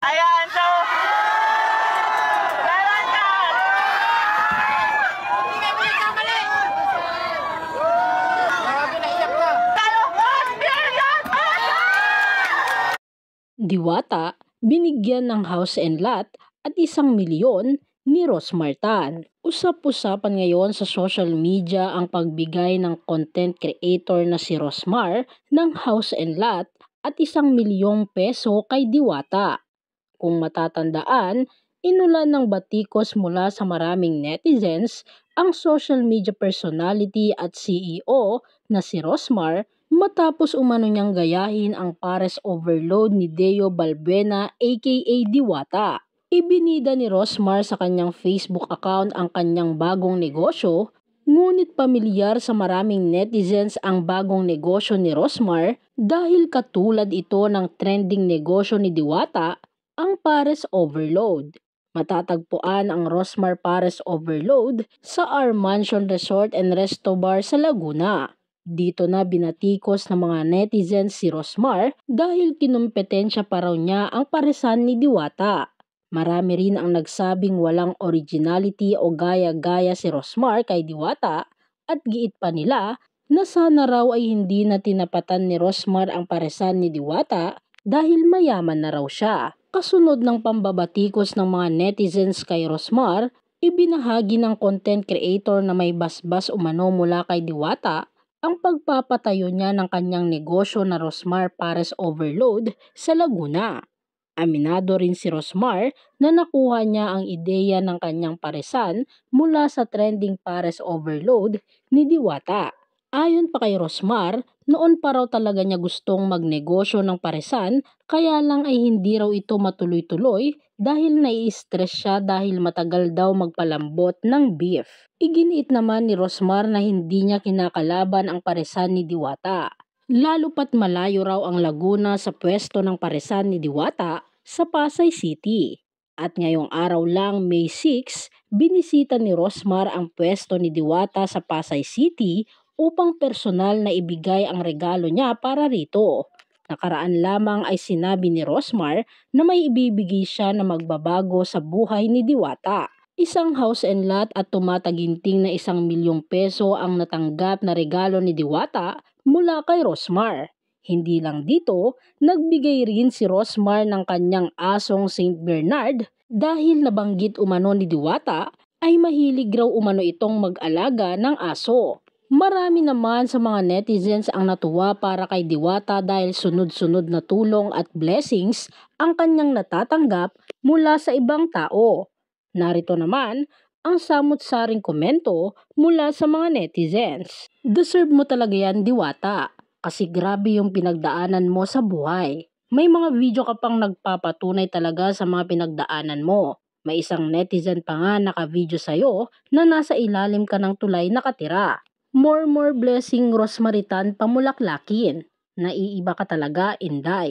Ayan, so meron ka. Diwata, binigyan ng house and lot at 1,000,000 ni Rosmar Tan. Usap-usapan ngayon sa social media ang pagbigay ng content creator na si Rosmar ng house and lot at 1,000,000 peso kay Diwata. Kung matatandaan, inulan ng batikos mula sa maraming netizens ang social media personality at CEO na si Rosmar matapos umano niyang gayahin ang pares overload ni Deo Balbuena aka Diwata. Ibinida ni Rosmar sa kanyang Facebook account ang kanyang bagong negosyo, ngunit pamilyar sa maraming netizens ang bagong negosyo ni Rosmar dahil katulad ito ng trending negosyo ni Diwata, ang pares overload. Matatagpuan ang Rosmar Pares Overload sa R Mansion Resort and Resto Bar sa Laguna. Dito na binatikos ng mga netizens si Rosmar dahil kinumpetensya pa raw niya ang paresan ni Diwata. Marami rin ang nagsabing walang originality o gaya-gaya si Rosmar kay Diwata at giit pa nila na sana raw ay hindi na tinapatan ni Rosmar ang paresan ni Diwata dahil mayaman na raw siya. Kasunod ng pambabatikos ng mga netizens kay Rosmar, ibinahagi ng content creator na may basbas umano mula kay Diwata ang pagpapatayo niya ng kanyang negosyo na Rosmar Pares Overload sa Laguna. Aminado rin si Rosmar na nakuha niya ang ideya ng kanyang paresan mula sa trending Pares Overload ni Diwata. Ayon pa kay Rosmar, noon pa raw talaga niya gustong magnegosyo ng paresan kaya lang ay hindi raw ito matuloy-tuloy dahil nai-stress siya dahil matagal daw magpalambot ng beef. Iginiit naman ni Rosmar na hindi niya kinakalaban ang paresan ni Diwata. Lalo pat malayo raw ang Laguna sa pwesto ng paresan ni Diwata sa Pasay City. At ngayong araw lang, May 6, binisita ni Rosmar ang pwesto ni Diwata sa Pasay City upang personal na ibigay ang regalo niya para rito. Nakaraan lamang ay sinabi ni Rosmar na may ibibigay siya na magbabago sa buhay ni Diwata. Isang house and lot at tumataginting na 1,000,000 peso ang natanggap na regalo ni Diwata mula kay Rosmar. Hindi lang dito, nagbigay rin si Rosmar ng kanyang asong Saint Bernard dahil nabanggit umano ni Diwata ay mahilig raw umano itong mag-alaga ng aso. Marami naman sa mga netizens ang natuwa para kay Diwata dahil sunod-sunod na tulong at blessings ang kanyang natatanggap mula sa ibang tao. Narito naman ang samut-saring komento mula sa mga netizens. Deserve mo talaga yan, Diwata, kasi grabe yung pinagdaanan mo sa buhay. May mga video ka pang nagpapatunay talaga sa mga pinagdaanan mo. May isang netizen pa nga naka-video sa'yo na nasa ilalim ka ng tulay nakatira. More blessing Rosmaritan pamulaklakin. Naiiba ka talaga, Inday.